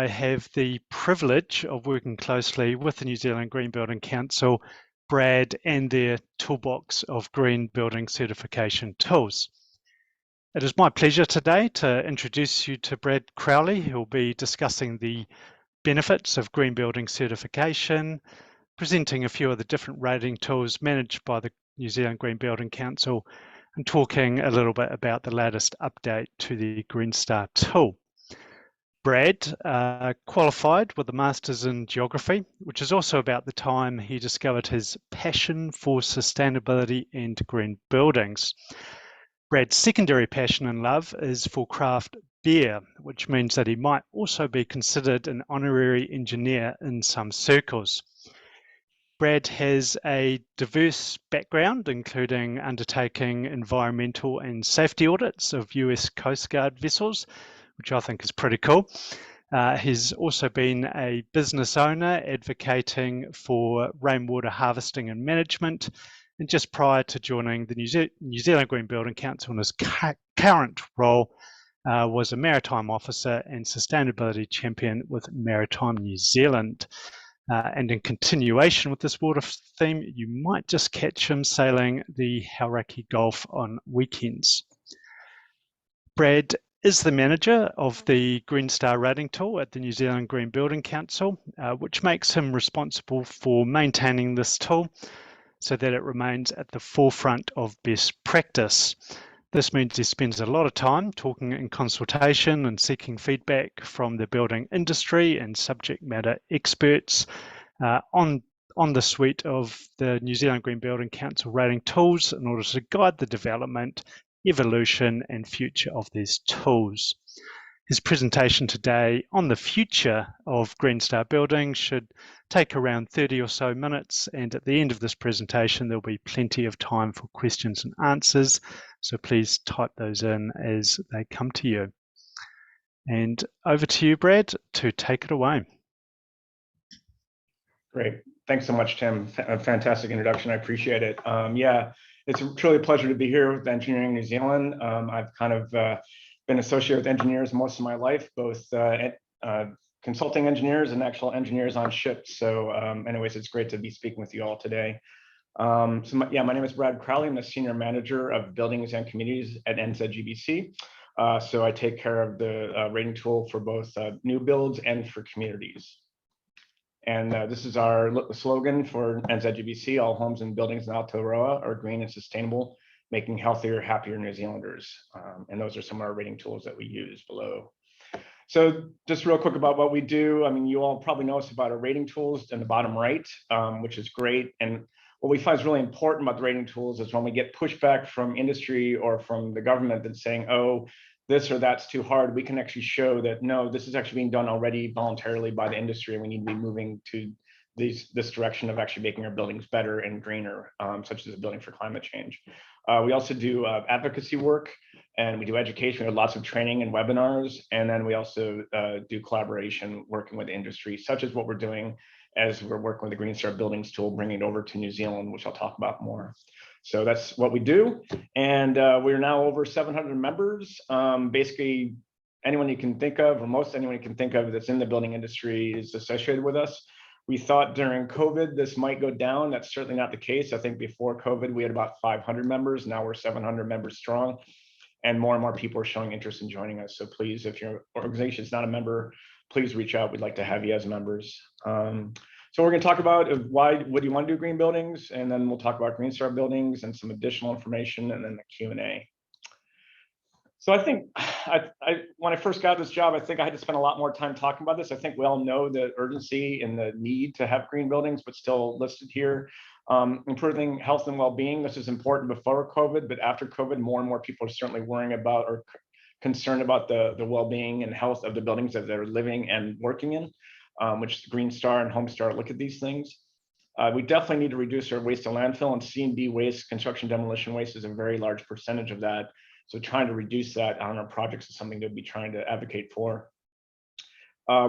I have the privilege of working closely with the New Zealand Green Building Council, Brad, and their toolbox of green building certification tools. It is my pleasure today to introduce you to Brad Crowley, who will be discussing the benefits of green building certification, presenting a few of the different rating tools managed by the New Zealand Green Building Council, and talking a little bit about the latest update to the Green Star tool. Brad qualified with a Master's in Geography, which is also about the time he discovered his passion for sustainability and green buildings. Brad's secondary passion and love is for craft beer, which means that he might also be considered an honorary engineer in some circles. Brad has a diverse background, including undertaking environmental and safety audits of US Coast Guard vessels, which I think is pretty cool. He's also been a business owner advocating for rainwater harvesting and management. And just prior to joining the New Zealand Green Building Council in his current role, was a maritime officer and sustainability champion with Maritime New Zealand. And in continuation with this water theme, you might just catch him sailing the Hauraki Gulf on weekends. Brad is the manager of the Green Star Rating Tool at the New Zealand Green Building Council, which makes him responsible for maintaining this tool so that it remains at the forefront of best practice. This means he spends a lot of time talking in consultation and seeking feedback from the building industry and subject matter experts on the suite of the New Zealand Green Building Council rating tools in order to guide the development, evolution and future of these tools. His presentation today on the future of Green Star buildings should take around 30 or so minutes, and at the end of this presentation there'll be plenty of time for questions and answers, so please type those in as they come to you. And over to you, Brad, to take it away. Great. Thanks so much, Tim. A fantastic introduction. I appreciate it. Yeah, it's truly a pleasure to be here with Engineering New Zealand. I've kind of been associated with engineers most of my life, both consulting engineers and actual engineers on ships. So anyways, it's great to be speaking with you all today. My name is Brad Crowley. I'm the Senior Manager of Buildings and Communities at NZGBC. So I take care of the rating tool for both new builds and for communities. And this is our slogan for NZGBC: all homes and buildings in Aotearoa are green and sustainable, making healthier, happier New Zealanders. And those are some of our rating tools that we use below. So just real quick about what we do. I mean, you all probably know us about our rating tools in the bottom right, which is great. And what we find is really important about the rating tools is when we get pushback from industry or from the government that's saying, oh, this or that's too hard, we can actually show that, no, this is actually being done already voluntarily by the industry, and we need to be moving to this direction of actually making our buildings better and greener, such as a building for climate change. We also do advocacy work, and we do education. We have lots of training and webinars, and then we also do collaboration working with industry, such as what we're doing as we're working with the Green Star Buildings tool, bringing it over to New Zealand, which I'll talk about more. So that's what we do. And we're now over 700 members. Basically, anyone you can think of, or most anyone you can think of that's in the building industry is associated with us. We thought during COVID, this might go down. That's certainly not the case. I think before COVID, we had about 500 members. Now we're 700 members strong. And more people are showing interest in joining us. So please, if your organization is not a member, please reach out. We'd like to have you as members. So we're going to talk about what do you want to do green buildings, and then we'll talk about Green Star buildings and some additional information, and then the Q&A. So I think when I first got this job, I think I had to spend a lot more time talking about this. I think we all know the urgency and the need to have green buildings, but still listed here. Improving health and well-being. This is important before COVID, but after COVID, more and more people are certainly worrying about or concerned about the well-being and health of the buildings that they're living and working in, which Green Star and Homestar look at these things. We definitely need to reduce our waste to landfill, and C&D waste, construction demolition waste, is a very large percentage of that. So trying to reduce that on our projects is something that we'll be trying to advocate for.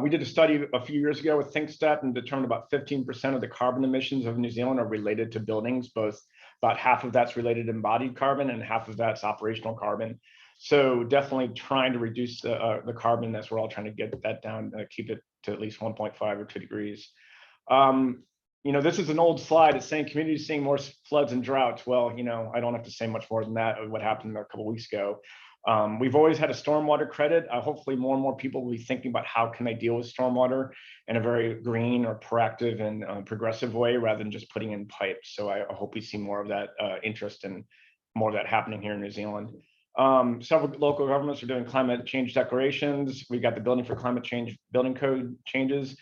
We did a study a few years ago with ThinkStat and determined about 15% of the carbon emissions of New Zealand are related to buildings. About half of that's related to embodied carbon and half of that's operational carbon. So definitely trying to reduce the carbon. That's we're all trying to get that down, keep it to at least 1.5 or 2 degrees. You know, this is an old slide. It's saying communities seeing more floods and droughts. Well, you know, I don't have to say much more than that of what happened a couple of weeks ago. We've always had a stormwater credit. Hopefully more and more people will be thinking about how can they deal with stormwater in a very green or proactive and progressive way rather than just putting in pipes. So I hope we see more of that interest and more of that happening here in New Zealand. Several local governments are doing climate change declarations. We've got the Building for Climate Change building code changes.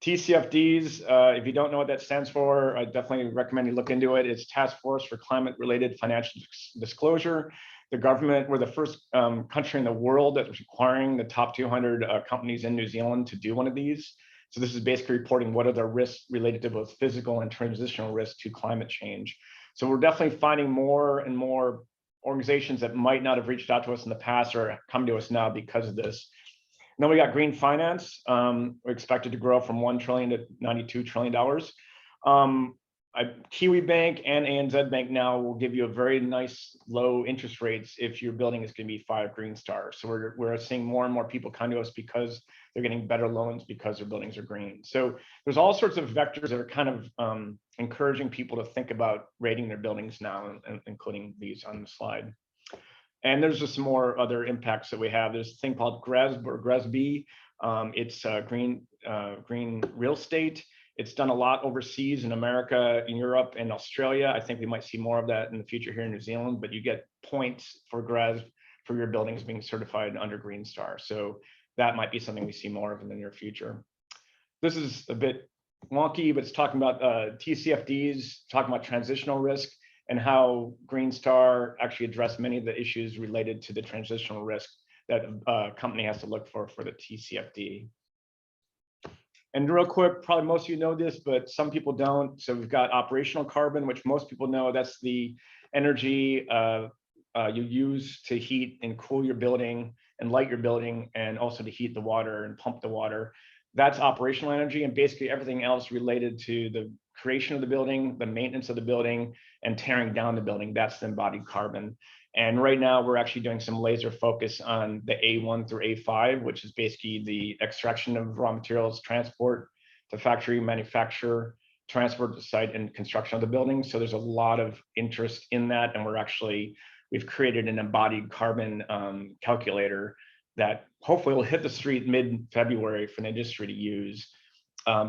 TCFDs, if you don't know what that stands for, I definitely recommend you look into it. It's Task Force for Climate-Related Financial Disclosure. The government, we're the first country in the world that's requiring the top 200 companies in New Zealand to do one of these. So this is basically reporting what are the risks related to both physical and transitional risks to climate change. So we're definitely finding more and more organizations that might not have reached out to us in the past or come to us now because of this. And then we got green finance. We're expected to grow from $1 trillion to $92 trillion. Kiwi Bank and ANZ Bank now will give you a very nice low interest rates if your building is going to be 5 green stars. So we're seeing more and more people come to us because they're getting better loans because their buildings are green. So there's all sorts of vectors that are kind of encouraging people to think about rating their buildings now, including these on the slide. And there's just some more other impacts that we have. There's a thing called GRESB or GRESB. It's green real estate. It's done a lot overseas in America, in Europe, and Australia. I think we might see more of that in the future here in New Zealand, but you get points for GRESB for your buildings being certified under Green Star. So that might be something we see more of in the near future. This is a bit wonky, but it's talking about TCFDs, talking about transitional risk and how Green Star actually addressed many of the issues related to the transitional risk that a company has to look for the TCFD. And real quick, probably most of you know this, but some people don't. So we've got operational carbon, which most people know. That's the energy you use to heat and cool your building and light your building, and also to heat the water and pump the water. That's operational energy, and basically everything else related to the creation of the building, the maintenance of the building, and tearing down the building. That's the embodied carbon. And right now we're actually doing some laser focus on the A1 through A5, which is basically the extraction of raw materials, transport to factory, manufacture, transport to site, and construction of the building. So there's a lot of interest in that. And we've created an embodied carbon calculator that hopefully will hit the street mid-February for the industry to use,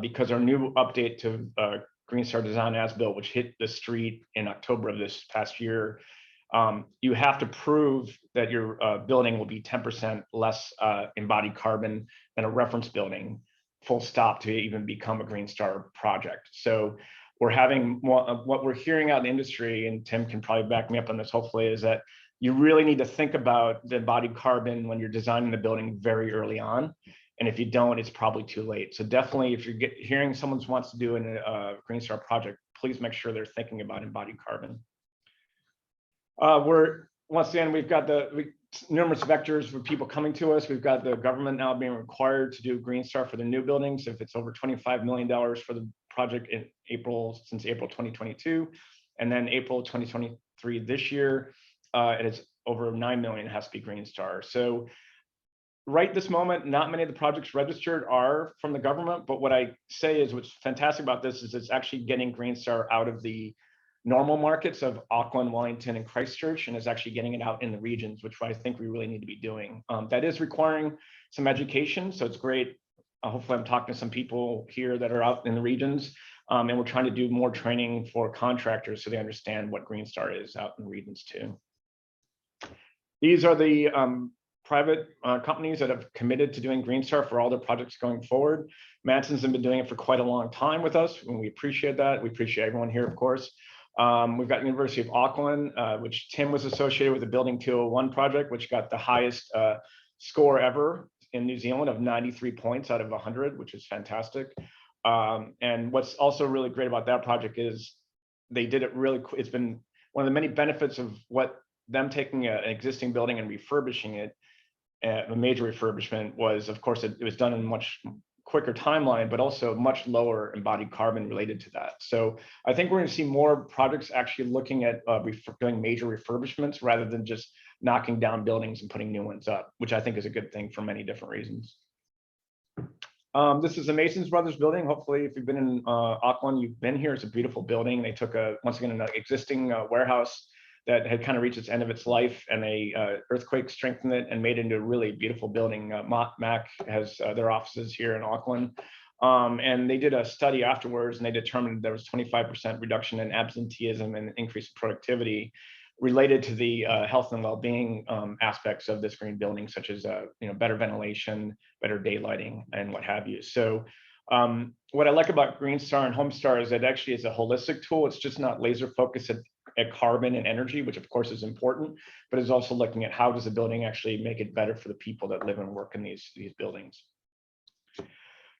because our new update to Green Star Design as Built, which hit the street in October of this past year, you have to prove that your building will be 10% less embodied carbon than a reference building, full stop, to even become a Green Star project. So we're having what we're hearing out in the industry, and Tim can probably back me up on this hopefully, is that you really need to think about the embodied carbon when you're designing the building very early on. And if you don't, it's probably too late. So definitely, if you're hearing someone wants to do a Green Star project, please make sure they're thinking about embodied carbon. Once again, we've got numerous vectors for people coming to us. We've got the government now being required to do Green Star for the new buildings. If it's over $25 million for the project in since April 2022, and then April 2023 this year, it is over 9 million, it has to be Green Star. So right this moment, not many of the projects registered are from the government, but what I say is what's fantastic about this is it's actually getting Green Star out of the normal markets of Auckland, Wellington, and Christchurch, and is actually getting it out in the regions, which I think we really need to be doing. That is requiring some education, so it's great. Hopefully I'm talking to some people here that are out in the regions, and we're trying to do more training for contractors so they understand what Green Star is out in the regions too. These are the private companies that have committed to doing Green Star for all their projects going forward. Manson's have been doing it for quite a long time with us, and we appreciate that. We appreciate everyone here, of course. We've got University of Auckland, which Tim was associated with the Building 201 project, which got the highest score ever in New Zealand of 93 points out of 100, which is fantastic. And what's also really great about that project is they did it really quick. It's been one of the many benefits of them taking an existing building and refurbishing it. A major refurbishment was, of course, it was done in a much quicker timeline, but also much lower embodied carbon related to that. So I think we're going to see more projects actually looking at doing major refurbishments rather than just knocking down buildings and putting new ones up, which I think is a good thing for many different reasons. This is a Masons Brothers building. Hopefully, if you've been in Auckland, you've been here. It's a beautiful building. They took once again, an existing warehouse that had kind of reached its end of its life, and they earthquake strengthened it and made it into a really beautiful building. Mac has their offices here in Auckland. And they did a study afterwards, and they determined there was 25% reduction in absenteeism and increased productivity related to the health and well-being aspects of this green building, such as better ventilation, better daylighting, and what have you. So what I like about GreenStar and HomeStar is that it actually is a holistic tool. It's just not laser focused at carbon and energy, which of course is important, but it's also looking at how does the building actually make it better for the people that live and work in these buildings.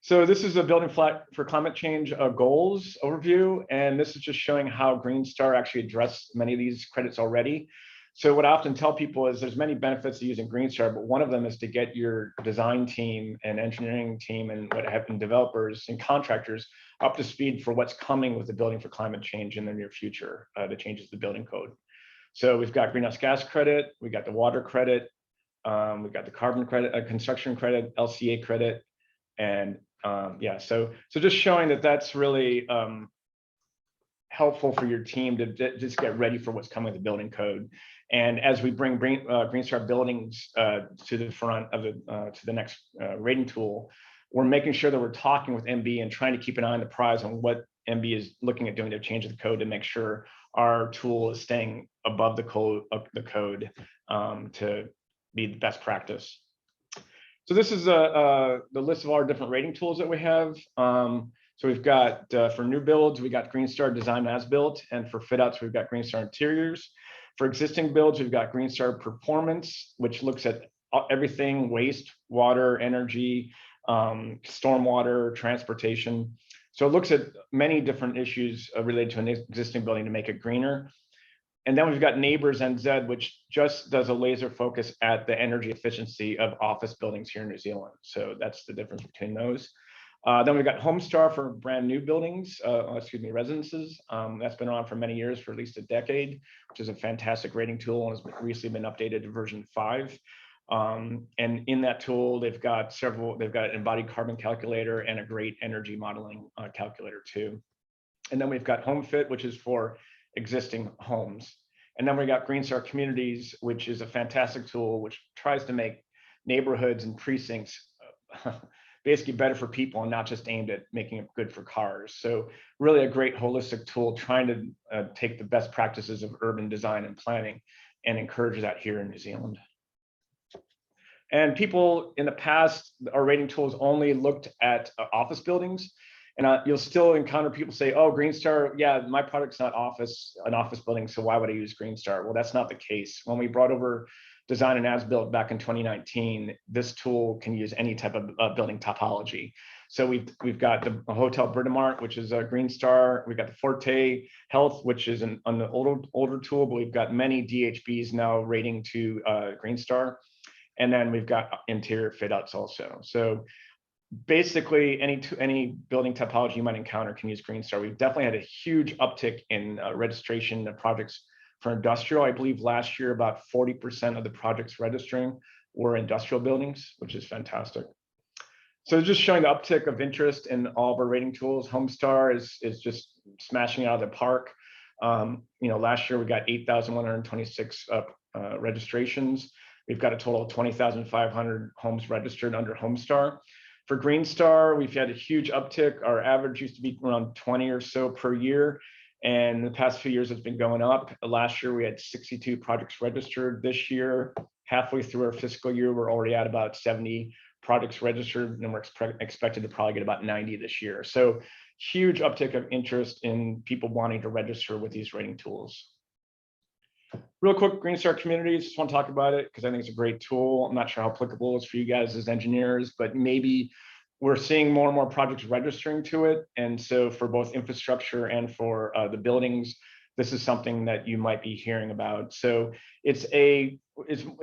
So this is a building flat for climate change goals overview, and this is just showing how GreenStar actually addressed many of these credits already. So what I often tell people is there's many benefits to using GreenStar, but one of them is to get your design team and engineering team and what have been developers and contractors up to speed for what's coming with the building for climate change in the near future, the changes to the building code. So we've got greenhouse gas credit, we got the water credit, we've got the carbon credit, construction credit, LCA credit, and yeah, so just showing that that's really helpful for your team to just get ready for what's coming with the building code. And as we bring GreenStar buildings to the front of to the next rating tool, we're making sure that we're talking with MB and trying to keep an eye on the prize on what MB is looking at doing to change the code to make sure our tool is staying above the code to be the best practice. So this is the list of our different rating tools that we have. So we've got, for new builds, we got GreenStar Design As Built, and for fit outs, we've got GreenStar Interiors. For existing builds, we've got GreenStar Performance, which looks at everything: waste, water, energy, stormwater, transportation. So it looks at many different issues related to an existing building to make it greener. And then we've got Neighbors NZ, which just does a laser focus at the energy efficiency of office buildings here in New Zealand. So that's the difference between those. Then we've got HomeStar for brand new buildings, residences. That's been around for many years, for at least a decade, which is a fantastic rating tool and has recently been updated to version 5. And in that tool, they've got an embodied carbon calculator and a great energy modeling calculator too. And then we've got HomeFit, which is for existing homes. And then we got GreenStar Communities, which is a fantastic tool which tries to make neighborhoods and precincts basically better for people and not just aimed at making it good for cars. So really a great holistic tool trying to take the best practices of urban design and planning and encourage that here in New Zealand. And people in the past, our rating tools only looked at office buildings. And you'll still encounter people say, oh, GreenStar, yeah, my product's not an office building, so why would I use GreenStar? Well, that's not the case. When we brought over Design and As Built back in 2019, this tool can use any type of building topology. So we've got the Hotel Britomart, which is a GreenStar. We've got the Forte Health, which is an older tool, but we've got many DHBs now rating to GreenStar. And then we've got interior fit outs also. So basically any building topology you might encounter can use GreenStar. We've definitely had a huge uptick in registration of projects for industrial. I believe last year about 40% of the projects registering were industrial buildings, which is fantastic. So just showing the uptick of interest in all of our rating tools. HomeStar is just smashing it out of the park. Last year we got 8,126 registrations. We've got a total of 20,500 homes registered under HomeStar. For GreenStar, we've had a huge uptick. Our average used to be around 20 or so per year. And the past few years, it's been going up. Last year, we had 62 projects registered. This year, halfway through our fiscal year, we're already at about 70 projects registered, and we're expected to probably get about 90 this year. So huge uptick of interest in people wanting to register with these rating tools. Real quick, GreenStar Communities, just want to talk about it because I think it's a great tool. I'm not sure how applicable it is for you guys as engineers, but maybe we're seeing more and more projects registering to it. And so for both infrastructure and for the buildings, this is something that you might be hearing about. So it's a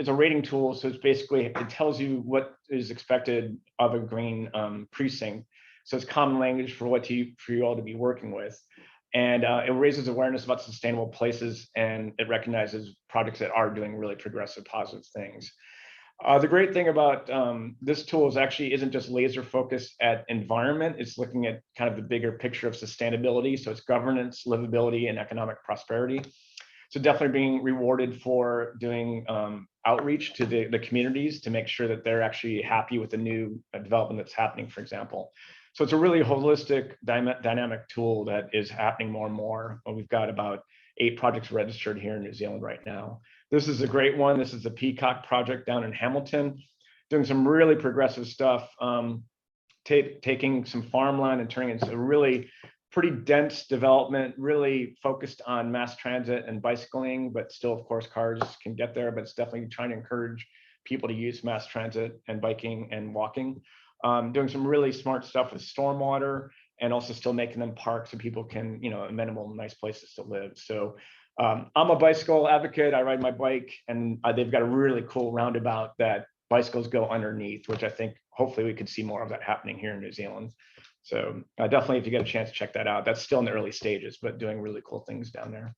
rating tool. So it's basically, it tells you what is expected of a green precinct. So it's common language for you all to be working with. And it raises awareness about sustainable places, and it recognizes projects that are doing really progressive, positive things. The great thing about this tool is actually isn't just laser focused at environment, it's looking at kind of the bigger picture of sustainability. So it's governance, livability, and economic prosperity. So definitely being rewarded for doing outreach to the communities to make sure that they're actually happy with the new development that's happening, for example. So it's a really holistic, dynamic tool that is happening more and more. We've got about 8 projects registered here in New Zealand right now. This is a great one. This is the Peacock project down in Hamilton, doing some really progressive stuff, taking some farmland and turning it into a really pretty dense development, really focused on mass transit and bicycling, but still, of course, cars can get there, but it's definitely trying to encourage people to use mass transit and biking and walking. Doing some really smart stuff with stormwater and also still making them parks so people can, amenable, nice places to live. So I'm a bicycle advocate. I ride my bike, and they've got a really cool roundabout that bicycles go underneath, which I think hopefully we could see more of that happening here in New Zealand. So definitely, if you get a chance to check that out, that's still in the early stages, but doing really cool things down there.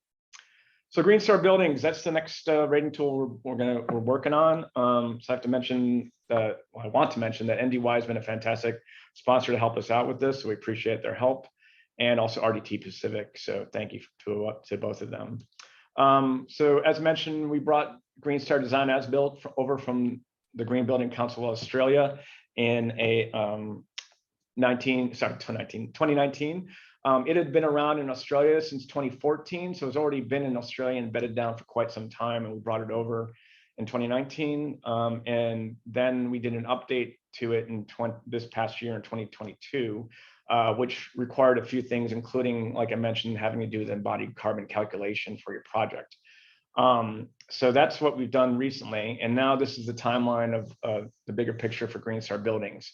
So Green Star Buildings, that's the next rating tool we're working on. So I have to mention that, I want to mention that NDY has been a fantastic sponsor to help us out with this. So we appreciate their help, and also RDT Pacific. So thank you to both of them. So as mentioned, we brought Green Star Design as Built over from the Green Building Council of Australia in a 2019. It had been around in Australia since 2014, so it's already been in Australia and bedded down for quite some time, and we brought it over in 2019. And then we did an update to it in this past year in 2022, which required a few things, including, like I mentioned, having to do with embodied carbon calculation for your project. So that's what we've done recently. And now this is the timeline of the bigger picture for Green Star Buildings.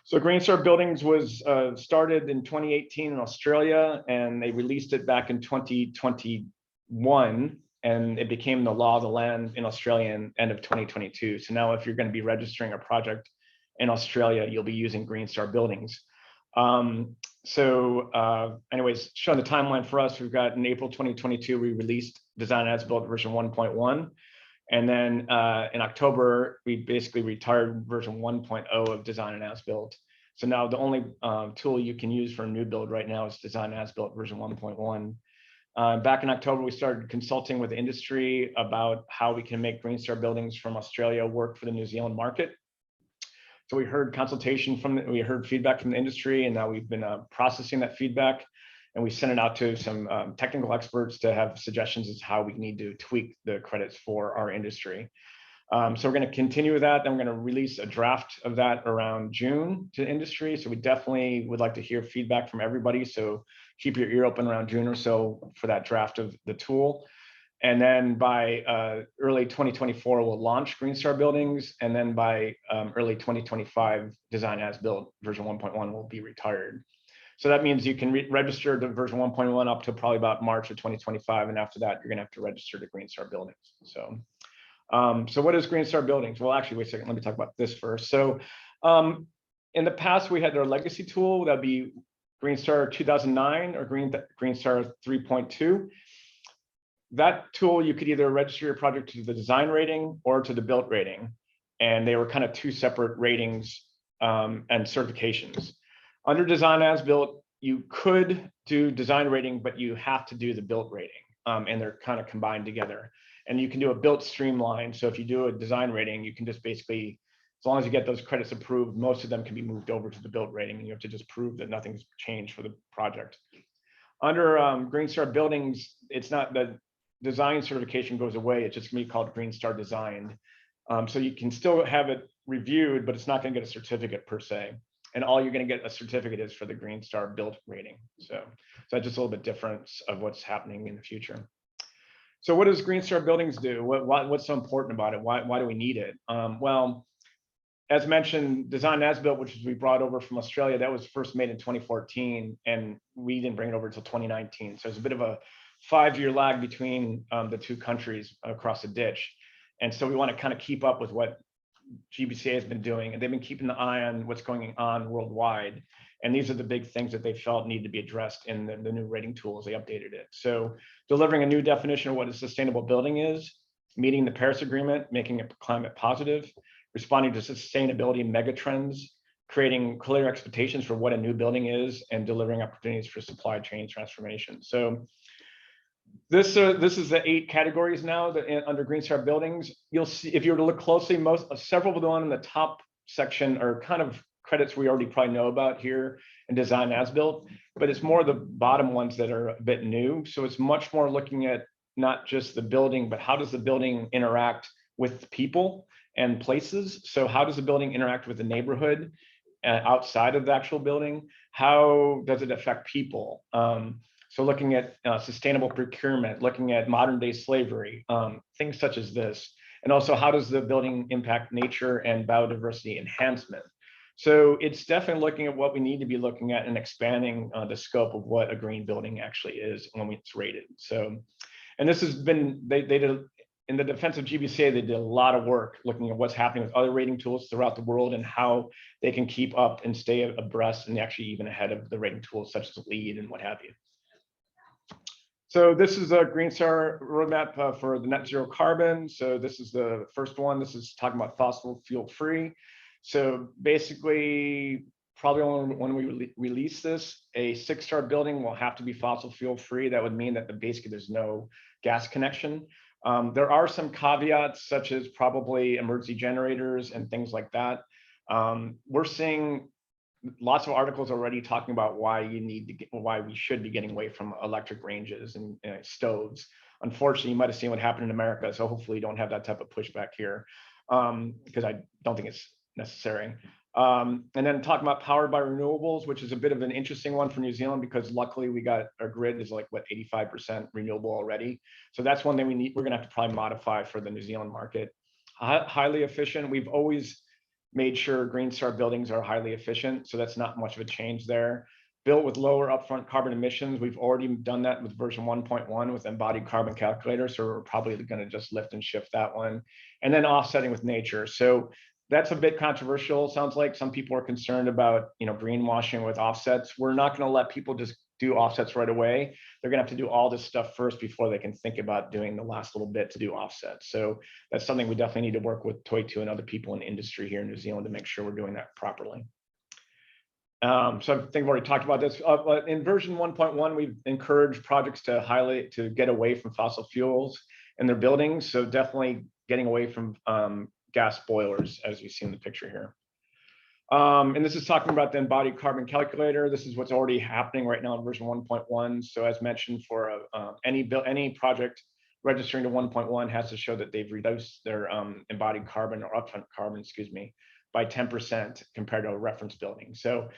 So Green Star Buildings was started in 2018 in Australia, and they released it back in 2021, and it became the law of the land in Australia in end of 2022. So now if you're going to be registering a project in Australia, you'll be using Green Star Buildings. Anyways, showing the timeline for us, we've got in April 2022, we released Design as Built version 1.1. And then in October, we basically retired version 1.0 of Design and As Built. So now the only tool you can use for a new build right now is Design As Built version 1.1. Back in October, we started consulting with the industry about how we can make Green Star Buildings from Australia work for the New Zealand market. So we heard we heard feedback from the industry, and now we've been processing that feedback. And we sent it out to some technical experts to have suggestions as to how we need to tweak the credits for our industry. So we're going to continue with that. Then we're going to release a draft of that around June to industry. So we definitely would like to hear feedback from everybody. So keep your ear open around June or so for that draft of the tool. And then by early 2024, we'll launch Green Star Buildings. And then by early 2025, Design as Built version 1.1 will be retired. So that means you can register to version 1.1 up to probably about March of 2025. And after that, you're going to have to register to Green Star Buildings. So what is Green Star Buildings? Well, actually, wait a second. Let me talk about this first. So in the past, we had our legacy tool. That'd be Green Star 2009 or Green Star 3.2. That tool, you could either register your project to the design rating or to the built rating. And they were kind of two separate ratings and certifications. Under Design as Built, you could do design rating, but you have to do the built rating, and they're kind of combined together. And you can do a built streamline. So if you do a design rating, you can just basically, as long as you get those credits approved, most of them can be moved over to the built rating, and you have to just prove that nothing's changed for the project. Under Green Star Buildings, it's not the design certification goes away. It's just going to be called Green Star Designed. So you can still have it reviewed, but it's not going to get a certificate per se. And all you're going to get a certificate is for the Green Star Built rating. So that's just a little bit different of what's happening in the future. So what does Green Star Buildings do? What's so important about it? Why do we need it? Well, as mentioned, Design as Built, which we brought over from Australia, that was first made in 2014, and we didn't bring it over until 2019. So there's a bit of a 5-year lag between the two countries across the ditch. And so we want to kind of keep up with what GBCA has been doing, and they've been keeping the eye on what's going on worldwide. And these are the big things that they felt need to be addressed in the new rating tools. They updated it. So delivering a new definition of what a sustainable building is, meeting the Paris Agreement, making it climate positive, responding to sustainability megatrends, creating clear expectations for what a new building is, and delivering opportunities for supply chain transformation. So this is the 8 categories now that under Green Star buildings. You'll see, if you were to look closely, several of the one in the top section are kind of credits we already probably know about here in design as built, but it's more the bottom ones that are a bit new. So it's much more looking at not just the building, but how does the building interact with people and places? So how does the building interact with the neighborhood outside of the actual building? How does it affect people? So looking at sustainable procurement, looking at modern day slavery, things such as this. And also, how does the building impact nature and biodiversity enhancement? So it's definitely looking at what we need to be looking at and expanding the scope of what a green building actually is when it's rated. So, and this has been, they did, in the defense of GBCA, they did a lot of work looking at what's happening with other rating tools throughout the world and how they can keep up and stay abreast and actually even ahead of the rating tools such as LEED and what have you. So this is a Green Star roadmap for the net zero carbon. So this is the first one. This is talking about fossil fuel free. So basically, probably when we release this, a 6-star building will have to be fossil fuel free. That would mean that basically there's no gas connection. There are some caveats, such as probably emergency generators and things like that. We're seeing lots of articles already talking about why we should be getting away from electric ranges and stoves. Unfortunately, you might have seen what happened in America, so hopefully you don't have that type of pushback here, because I don't think it's necessary. And then talking about powered by renewables, which is a bit of an interesting one for New Zealand, because luckily we got our grid is like, what, 85% renewable already. So that's one thing we're gonna have to probably modify for the New Zealand market. Highly efficient. We've always made sure Green Star buildings are highly efficient, so that's not much of a change there. Built with lower upfront carbon emissions. We've already done that with version 1.1 with embodied carbon calculator, so we're probably gonna just lift and shift that one. And then offsetting with nature. So that's a bit controversial. Sounds like some people are concerned about, greenwashing with offsets. We're not going to let people just do offsets right away. They're going to have to do all this stuff first before they can think about doing the last little bit to do offsets. So that's something we definitely need to work with Toitū and other people in the industry here in New Zealand to make sure we're doing that properly. So I think we've already talked about this. In version 1.1, we've encouraged projects to get away from fossil fuels in their buildings. So definitely getting away from gas boilers, as you see in the picture here. And this is talking about the embodied carbon calculator. This is what's already happening right now in version 1.1. So as mentioned, for any project registering to 1.1 has to show that they've reduced their embodied carbon or upfront carbon, by 10% compared to a reference building. So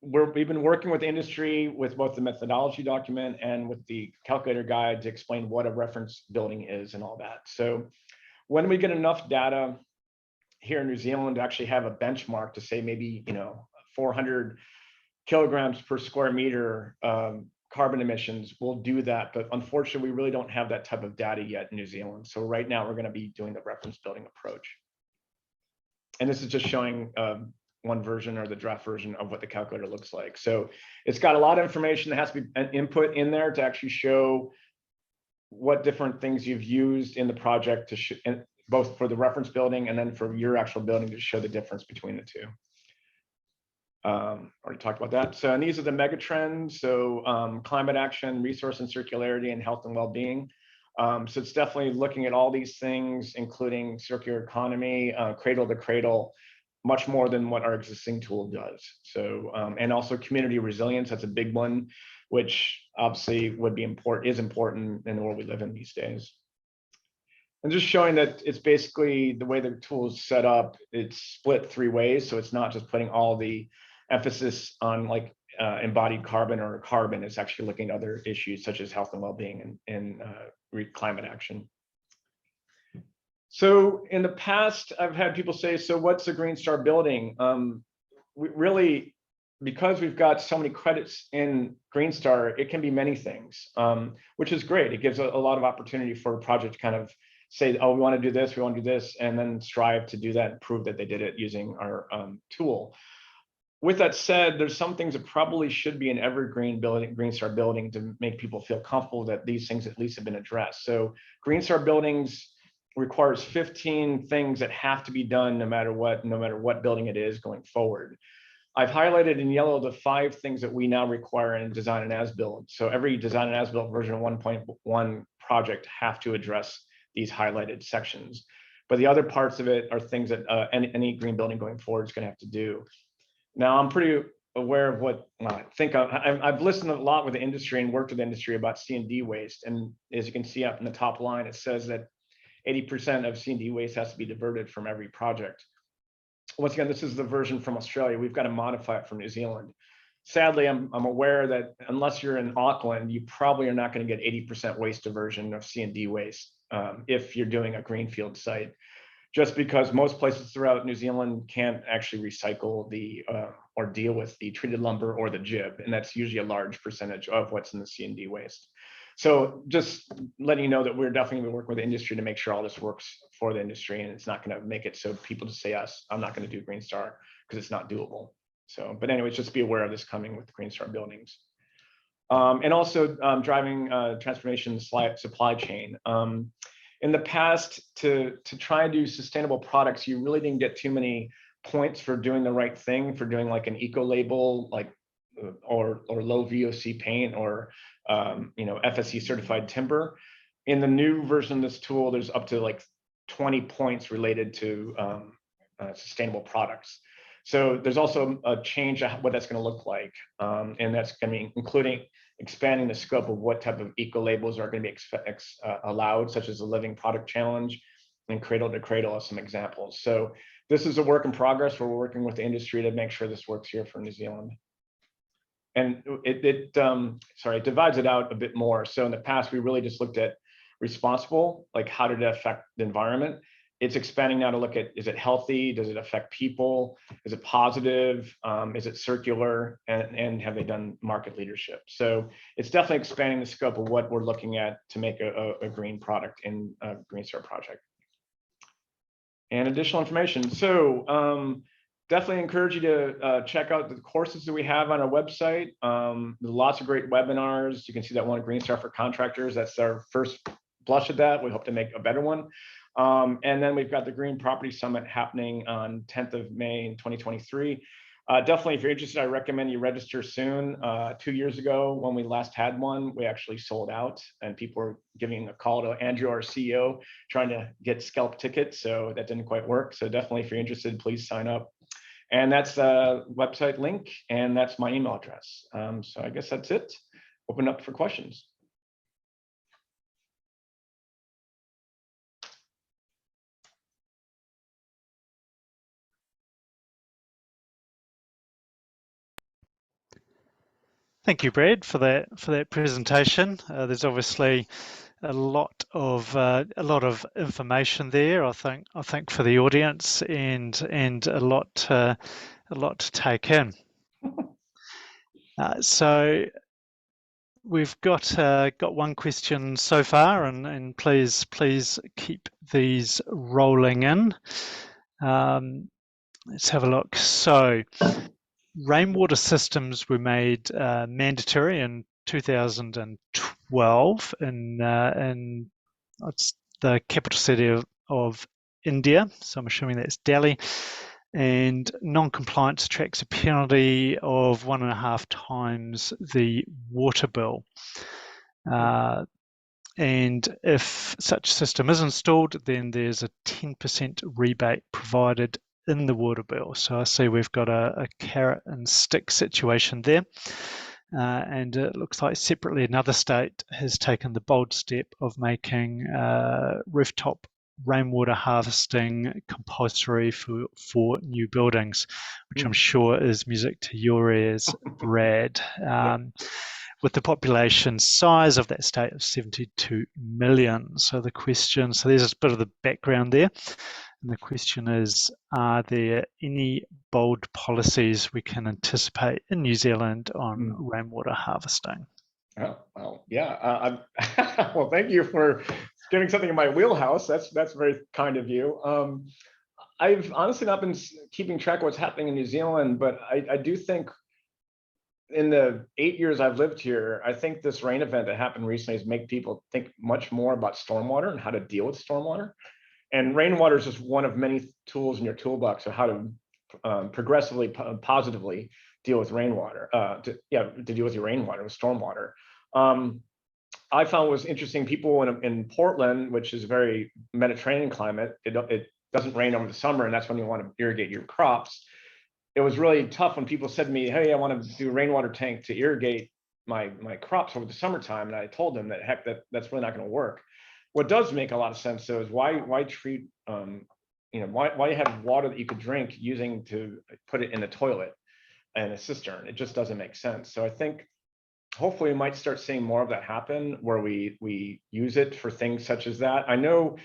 we've been working with the industry with both the methodology document and with the calculator guide to explain what a reference building is and all that. So when we get enough data here in New Zealand to actually have a benchmark to say maybe 400 kilograms per square meter carbon emissions, we'll do that. But unfortunately, we really don't have that type of data yet in New Zealand. So right now we're going to be doing the reference building approach. And this is just showing one version or the draft version of what the calculator looks like. So it's got a lot of information that has to be input in there to actually show what different things you've used in the project to both for the reference building and then for your actual building to show the difference between the two. Already talked about that. So, and these are the mega trends. So climate action, resource and circularity, and health and well-being. So it's definitely looking at all these things, including circular economy, cradle to cradle, much more than what our existing tool does. So, and also community resilience, that's a big one, which obviously is important in the world we live in these days. And just showing that it's basically the way the tool is set up, it's split 3 ways. So it's not just putting all the emphasis on like embodied carbon or carbon, it's actually looking at other issues such as health and well-being and climate action. So in the past, I've had people say, so what's a Green Star building? We really, because we've got so many credits in Green Star, it can be many things, which is great. It gives a lot of opportunity for a project to kind of say, oh, we want to do this, we want to do this, and then strive to do that and prove that they did it using our tool. With that said, there's some things that probably should be in every green Star building to make people feel comfortable that these things at least have been addressed. So Green Star buildings requires 15 things that have to be done no matter what building it is going forward. I've highlighted in yellow the 5 things that we now require in design and as-built. So every design and as-built version 1.1 project have to address these highlighted sections. But the other parts of it are things that any green building going forward is going to have to do. Now, I'm pretty aware of what I think. I've listened a lot with the industry and worked with the industry about C&D waste. And as you can see up in the top line, it says that 80% of C&D waste has to be diverted from every project. Once again, this is the version from Australia. We've got to modify it from New Zealand. Sadly, I'm aware that unless you're in Auckland, you probably are not going to get 80% waste diversion of C&D waste if you're doing a greenfield site, just because most places throughout New Zealand can't actually recycle the or deal with the treated lumber or the jib, and that's usually a large percentage of what's in the C&D waste. So just letting you know that we're definitely going to work with the industry to make sure all this works for the industry, and it's not going to make it so people just say, yes, I'm not going to do Green Star because it's not doable. So, but anyways, just be aware of this coming with Green Star buildings. And also driving transformation supply chain. In the past, to try and do sustainable products, you really didn't get too many points for doing the right thing, for doing like an eco label, like or low VOC paint, or FSC certified timber. In the new version of this tool, there's up to like 20 points related to sustainable products. So there's also a change of what that's going to look like, and that's going to be including expanding the scope of what type of eco labels are going to be allowed, such as the Living Product Challenge and Cradle to Cradle as some examples. So this is a work in progress. We're working with the industry to make sure this works here for New Zealand. And it divides it out a bit more. So in the past, we really just looked at responsible, like how did it affect the environment? It's expanding now to look at, is it healthy? Does it affect people? Is it positive? Is it circular? And have they done market leadership? So it's definitely expanding the scope of what we're looking at to make a green product in a Green Star project. And additional information. So definitely encourage you to check out the courses that we have on our website. There's lots of great webinars. You can see that one, Green Star for Contractors. That's our first blush at that. We hope to make a better one. And then we've got the Green Property Summit happening on 10th of May in 2023. Definitely, if you're interested, I recommend you register soon. 2 years ago, when we last had one, we actually sold out, and people were giving a call to Andrew, our CEO, trying to get scalp tickets. So that didn't quite work. So definitely, if you're interested, please sign up. And that's the website link, and that's my email address. So I guess that's it. Open up for questions. Thank you, Brad, for that presentation. There's obviously a lot of information there. I think for the audience, and a lot to take in. So we've got one question so far, and please keep these rolling in. Let's have a look. So rainwater systems were made mandatory in 2012 in the capital city of India. So I'm assuming that's Delhi. And non-compliance attracts a penalty of 1.5 times the water bill. And if such a system is installed, then there's a 10% rebate provided in the water bill. So I see we've got a carrot and stick situation there. And it looks like separately another state has taken the bold step of making rooftop rainwater harvesting compulsory for new buildings, which I'm sure is music to your ears, Brad. With the population size of that state of 72 million. So there's a bit of the background there. And the question is, are there any bold policies we can anticipate in New Zealand on rainwater harvesting? Oh, well, yeah. Well, thank you for getting something in my wheelhouse. That's very kind of you. I've honestly not been keeping track of what's happening in New Zealand, but I do think in the 8 years I've lived here, I think this rain event that happened recently has made people think much more about stormwater and how to deal with stormwater. And rainwater is just one of many tools in your toolbox of how to progressively, positively deal with rainwater. To deal with your rainwater, with stormwater. I found was interesting. People in Portland, which is a very Mediterranean climate, it doesn't rain over the summer, and that's when you want to irrigate your crops. It was really tough when people said to me, "Hey, I want to do a rainwater tank to irrigate my crops over the summertime," and I told them that heck, that's really not going to work. What does make a lot of sense though is why treat why have water that you could drink using to put it in a toilet and a cistern? It just doesn't make sense. So I think hopefully we might start seeing more of that happen where we use it for things such as that. I know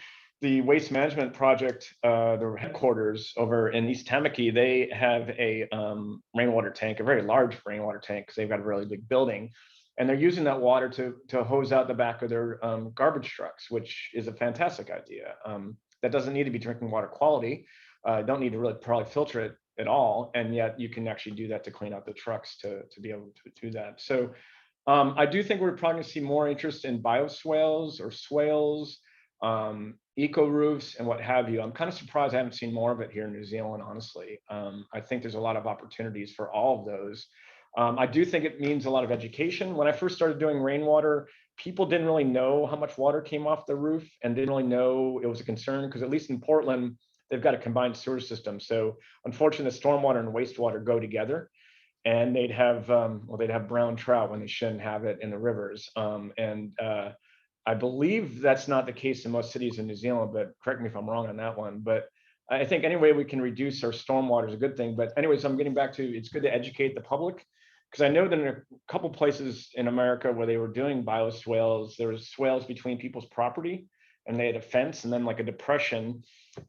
the waste management project, the headquarters over in East Tamaki, they have a rainwater tank, a very large rainwater tank, because they've got a really big building. And they're using that water to hose out the back of their garbage trucks, which is a fantastic idea. That doesn't need to be drinking water quality. Don't need to really probably filter it at all. And yet you can actually do that to clean out the trucks to be able to do that. So I do think we're probably going to see more interest in bioswales or swales, eco roofs, and what have you. I'm kind of surprised I haven't seen more of it here in New Zealand, honestly. I think there's a lot of opportunities for all of those. I do think it means a lot of education. When I first started doing rainwater, people didn't really know how much water came off the roof and didn't really know it was a concern, because at least in Portland, they've got a combined sewer system. So unfortunately, stormwater and wastewater go together. And they'd have brown trout when they shouldn't have it in the rivers. I believe that's not the case in most cities in New Zealand, but correct me if I'm wrong on that one. But I think any way we can reduce our stormwater is a good thing. But anyways, I'm getting back to, it's good to educate the public, because I know that in a couple places in America where they were doing bioswales, there was swales between people's property, and they had a fence and then like a depression,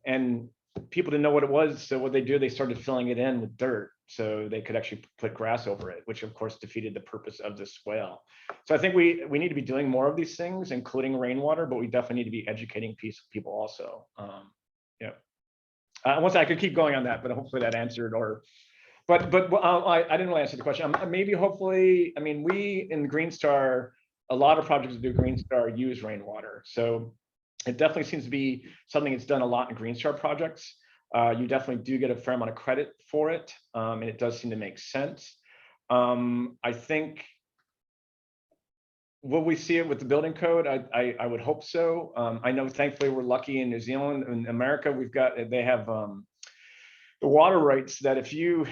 and people didn't know what it was. So what they started filling it in with dirt so they could actually put grass over it, which of course defeated the purpose of the swale. So I think we need to be doing more of these things, including rainwater, but we definitely need to be educating people also. Yeah. Once I could keep going on that, but hopefully that answered, but I didn't really answer the question. Maybe, hopefully, I mean, we in Green Star, a lot of projects that do Green Star use rainwater. So it definitely seems to be something that's done a lot in Green Star projects. You definitely do get a fair amount of credit for it, and it does seem to make sense. I think, will we see it with the building code? I would hope so. I know, thankfully, we're lucky in New Zealand. In America, they have the water rights that if you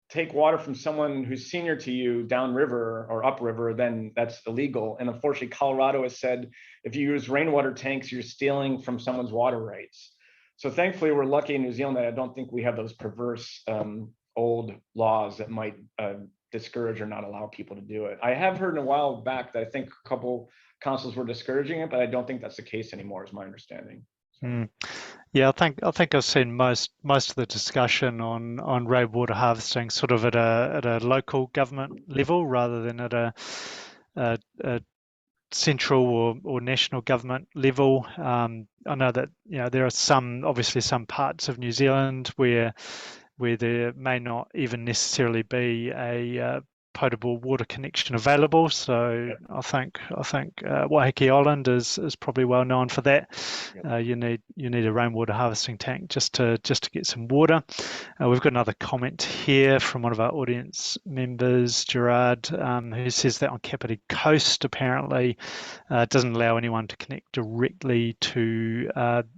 take water from someone who's senior to you downriver or upriver, then that's illegal. And unfortunately, Colorado has said if you use rainwater tanks, you're stealing from someone's water rights. So thankfully, we're lucky in New Zealand that I don't think we have those perverse old laws that might discourage or not allow people to do it. I have heard in a while back that I think a couple councils were discouraging it, but I don't think that's the case anymore, is my understanding. Mm. Yeah, I think I've seen most of the discussion on rainwater harvesting sort of at a local government level rather than at a central or national government level. I know that there are obviously some parts of New Zealand where there may not even necessarily be a potable water connection available. So yep. I think Waiheke Island is probably well known for that. Yep. You need a rainwater harvesting tank just to get some water. We've got another comment here from one of our audience members, Gerard, who says that on Kapiti Coast apparently it doesn't allow anyone to connect directly to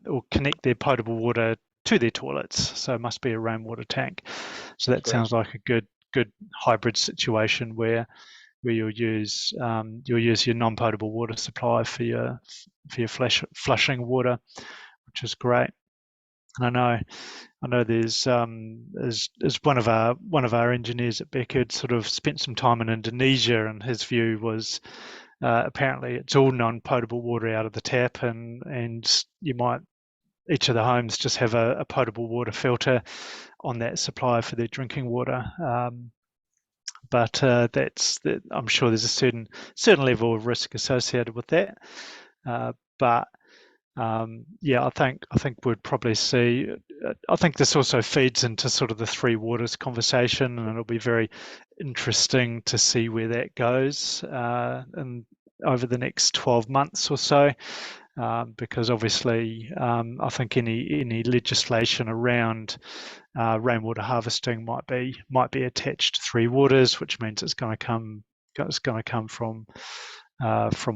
or connect their potable water to their toilets, so it must be a rainwater tank. So that sounds like a good hybrid situation where you'll use your non-potable water supply for your flushing water, which is great. And I know there's one of our engineers at Beckett sort of spent some time in Indonesia, and his view was apparently it's all non-potable water out of the tap, and you might, each of the homes just have a potable water filter on that supply for their drinking water. but I'm sure there's a certain level of risk associated with that. But yeah, I think we'd probably see. I think this also feeds into sort of the three waters conversation, and it'll be very interesting to see where that goes and over the next 12 months or so, because obviously I think any legislation around rainwater harvesting might be attached to three waters, which means it's going to come from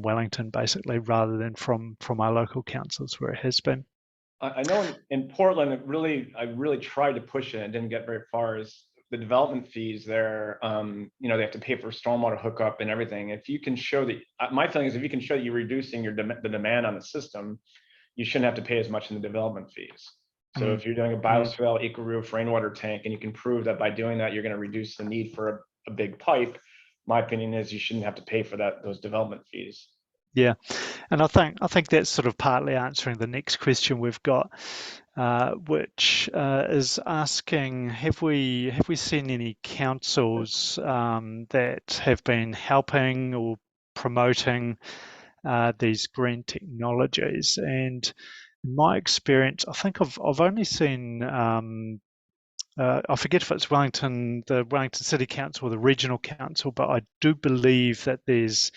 Wellington, basically, rather than from our local councils where it has been. I know in Portland, I really tried to push it and didn't get very far. Is the development fees there? They have to pay for stormwater hookup and everything. If you can show that, my feeling is if you can show that you're reducing the demand on the system, you shouldn't have to pay as much in the development fees. So if you're doing a bioswale, eco-roof, rainwater tank, and you can prove that by doing that, you're going to reduce the need for a big pipe, my opinion is you shouldn't have to pay for those development fees. Yeah, and I think that's sort of partly answering the next question we've got, which is asking, have we seen any councils that have been helping or promoting these green technologies? And in my experience, I think I've only seen. I forget if it's the Wellington City Council or the Regional Council, but I do believe that there's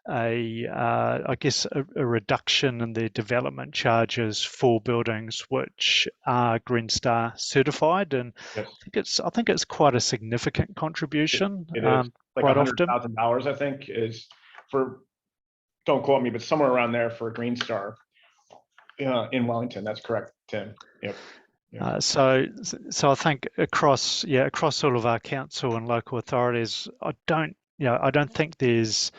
I guess a reduction in their development charges for buildings which are Green Star certified, and yes. I think it's quite a significant contribution. It is like quite often. $100,000, I think, is for, don't quote me, but somewhere around there for Green Star in Wellington. That's correct, Tim. Yep. So I think across all of our council and local authorities, I don't think there's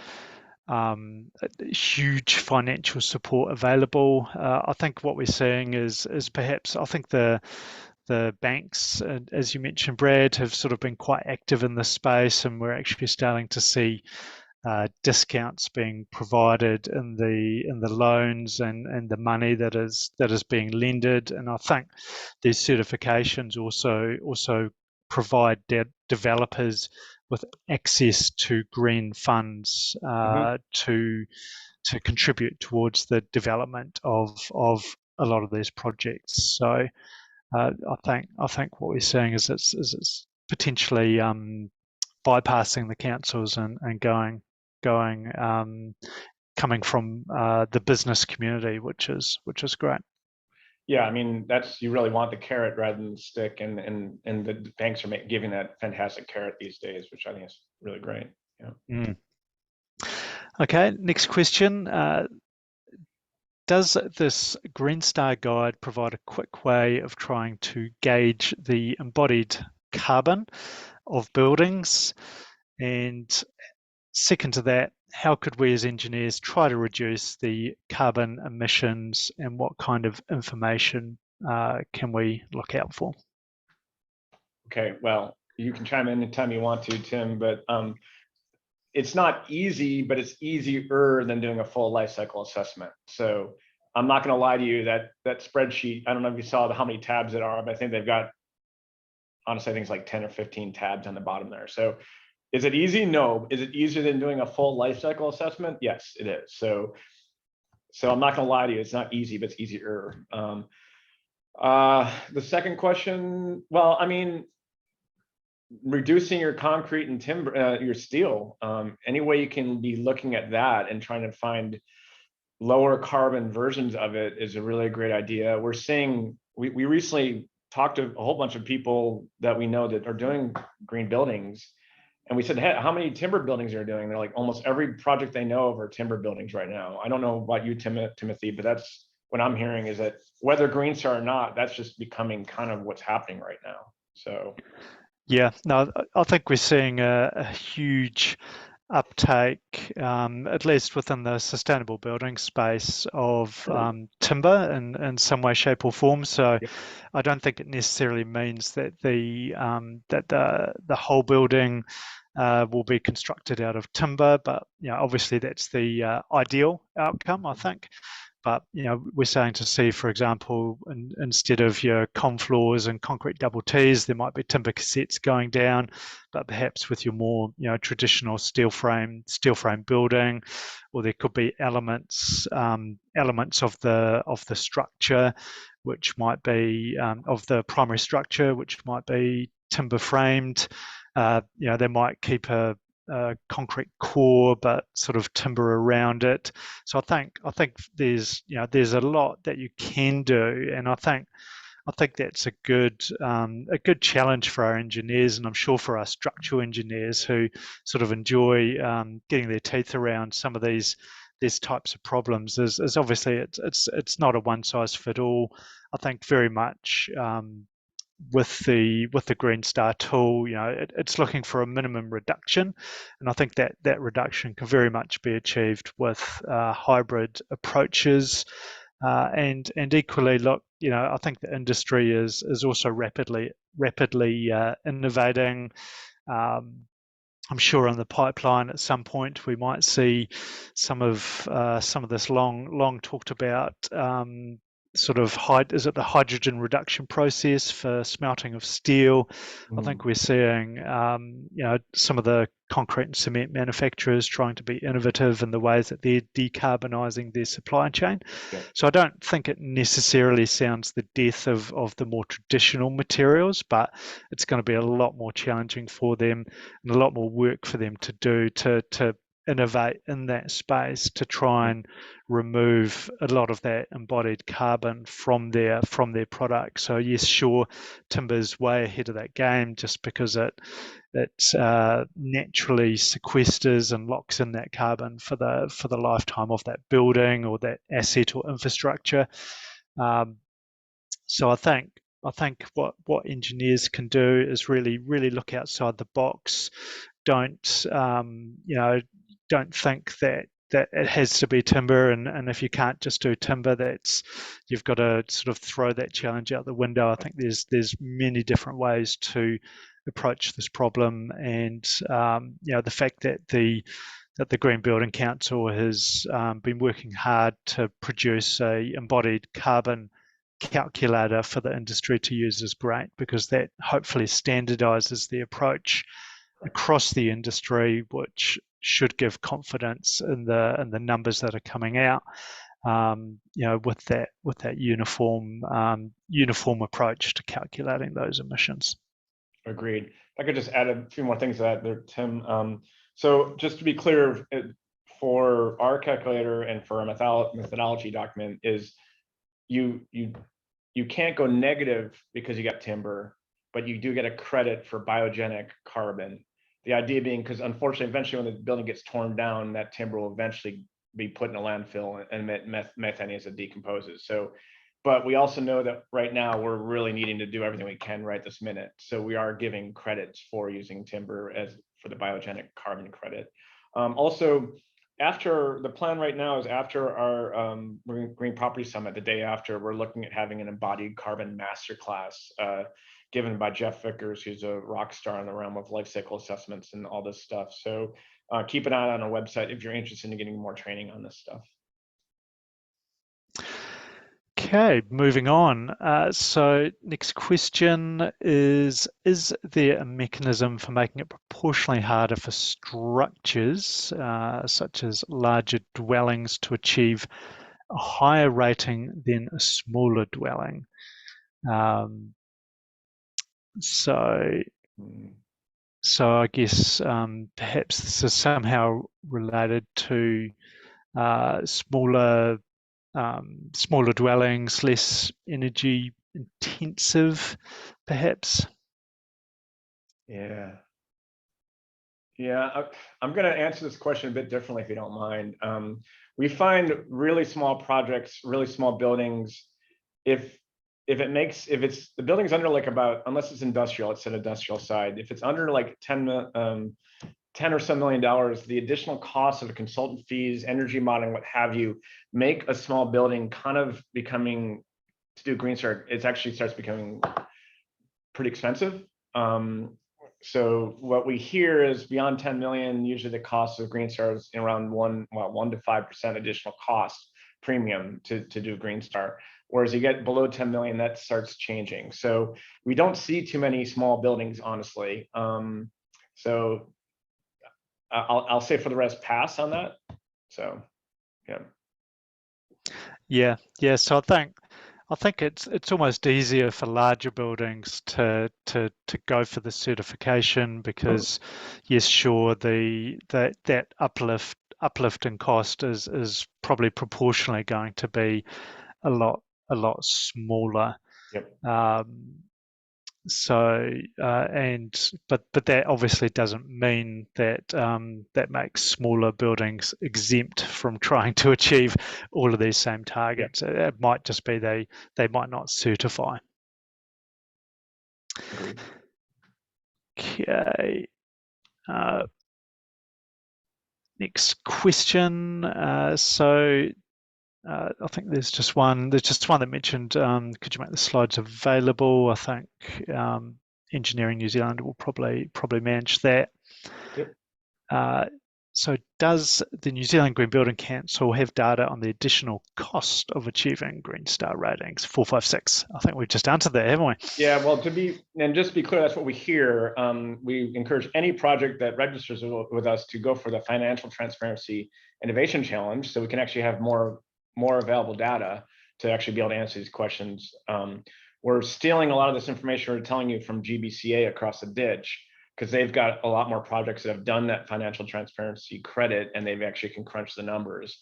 huge financial support available. I think what we're seeing is perhaps, I think the banks, as you mentioned, Brad, have sort of been quite active in this space, and we're actually starting to see discounts being provided in the loans and the money that is being lended. And I think these certifications also provide developers with access to green funds to contribute towards the development of a lot of these projects. So I think what we're seeing is it's potentially bypassing the councils and coming from the business community, which is great. Yeah, I mean, you really want the carrot rather than the stick, and the banks are giving that fantastic carrot these days, which I think is really great. Yeah. Okay, next question. Does this Green Star Guide provide a quick way of trying to gauge the embodied carbon of buildings? And second to that, how could we as engineers try to reduce the carbon emissions, and what kind of information can we look out for? Okay, well, you can chime in anytime you want to, Tim, but it's not easy, but it's easier than doing a full life cycle assessment. So I'm not going to lie to you, that spreadsheet, I don't know if you saw how many tabs it are, but I think they've got, honestly, I think it's like 10 or 15 tabs on the bottom there. So is it easy? No. Is it easier than doing a full life cycle assessment? Yes, it is. So I'm not going to lie to you, it's not easy, but it's easier. The second question, well, I mean, reducing your concrete and timber, your steel, any way you can be looking at that and trying to find lower carbon versions of it is a really great idea. We're seeing, we recently talked to a whole bunch of people that we know that are doing green buildings, and we said, hey, how many timber buildings are you doing? They're like, almost every project they know of are timber buildings right now. I don't know about you, Timothy, but that's what I'm hearing, is that whether Green Star or not, that's just becoming kind of what's happening right now. So yeah, no, I think we're seeing a huge uptake, at least within the sustainable building space, of timber in some way, shape, or form. So I don't think it necessarily means that the whole building will be constructed out of timber, but obviously that's the ideal outcome, I think. but we're starting to see, for example, instead of your con floors and concrete double T's, there might be timber cassettes going down, but perhaps with your more traditional steel frame building, or there could be elements of the structure, which might be of the primary structure, which might be timber framed. They might keep a concrete core, but sort of timber around it. So I think there's a lot that you can do, and I think that's a good challenge for our engineers, and I'm sure for our structural engineers who sort of enjoy getting their teeth around some of these types of problems. Is obviously it's not a one size fit all. I think very much. With the Green Star tool, it's looking for a minimum reduction, and I think that reduction can very much be achieved with hybrid approaches, and equally, look, I think the industry is also rapidly innovating. I'm sure in the pipeline at some point we might see some of this long talked about sort of is it the hydrogen reduction process for smelting of steel? I think we're seeing some of the concrete and cement manufacturers trying to be innovative in the ways that they're decarbonising their supply chain. Yeah. So I don't think it necessarily sounds the death of the more traditional materials, but it's going to be a lot more challenging for them and a lot more work for them to do to innovate in that space to try and remove a lot of that embodied carbon from their product. So yes, sure, timber's way ahead of that game just because it naturally sequesters and locks in that carbon for the lifetime of that building or that asset or infrastructure. So I think what engineers can do is really look outside the box. Don't think that it has to be timber, and if you can't just do timber, you've got to sort of throw that challenge out the window. I think there's many different ways to approach this problem, and the fact that the Green Building Council has been working hard to produce a embodied carbon calculator for the industry to use is great, because that hopefully standardizes the approach across the industry, which should give confidence in the numbers that are coming out. With that uniform approach to calculating those emissions. Agreed. If I could just add a few more things to that there, Tim. So just to be clear, for our calculator and for our methodology document, is you can't go negative because you got timber, but you do get a credit for biogenic carbon. The idea being, because unfortunately, eventually when the building gets torn down, that timber will eventually be put in a landfill and emit methane as it decomposes. So, but we also know that right now we're really needing to do everything we can right this minute. So we are giving credits for using timber for the biogenic carbon credit. Also, after the plan right now is after our Green Property Summit, the day after, we're looking at having an embodied carbon masterclass given by Jeff Vickers, who's a rock star in the realm of life cycle assessments and all this stuff. So keep an eye on our website if you're interested in getting more training on this stuff. Okay, moving on. So next question is there a mechanism for making it proportionally harder for structures, such as larger dwellings, to achieve a higher rating than a smaller dwelling? So I guess perhaps this is somehow related to smaller dwellings, less energy intensive, perhaps. Yeah, I'm going to answer this question a bit differently if you don't mind. We find really small projects, really small buildings, if it's the building's under like about, unless it's industrial, it's an industrial side, if it's under like 10 or so $10 million, the additional cost of the consultant fees, energy modeling, what have you, make a small building kind of becoming, to do Green Star, it actually starts becoming pretty expensive. So what we hear is beyond 10 million, usually the cost of Green Star is around 1 to 5% additional cost premium to do Green Star. Whereas you get below 10 million, that starts changing. So we don't see too many small buildings, honestly. So I'll say for the rest, pass on that. So, yeah. Yeah. So I think it's almost easier for larger buildings to go for the certification because, yes, sure, that uplift in cost is probably proportionally going to be a lot smaller. Yep. But that obviously doesn't mean that that makes smaller buildings exempt from trying to achieve all of these same targets. Yep. It might just be they might not certify. Agreed. Okay. Next question. I think there's just one. There's just one that mentioned. Could you make the slides available? I think Engineering New Zealand will probably manage that. Yep. So does the New Zealand Green Building Council have data on the additional cost of achieving Green Star ratings 4, 5, 6? I think we've just answered that, haven't we? Yeah, well, just to be clear, that's what we hear. We encourage any project that registers with us to go for the Financial Transparency Innovation Challenge, so we can actually have more available data to actually be able to answer these questions. We're stealing a lot of this information we're telling you from GBCA across the ditch, because they've got a lot more projects that have done that financial transparency credit, and they've actually can crunch the numbers.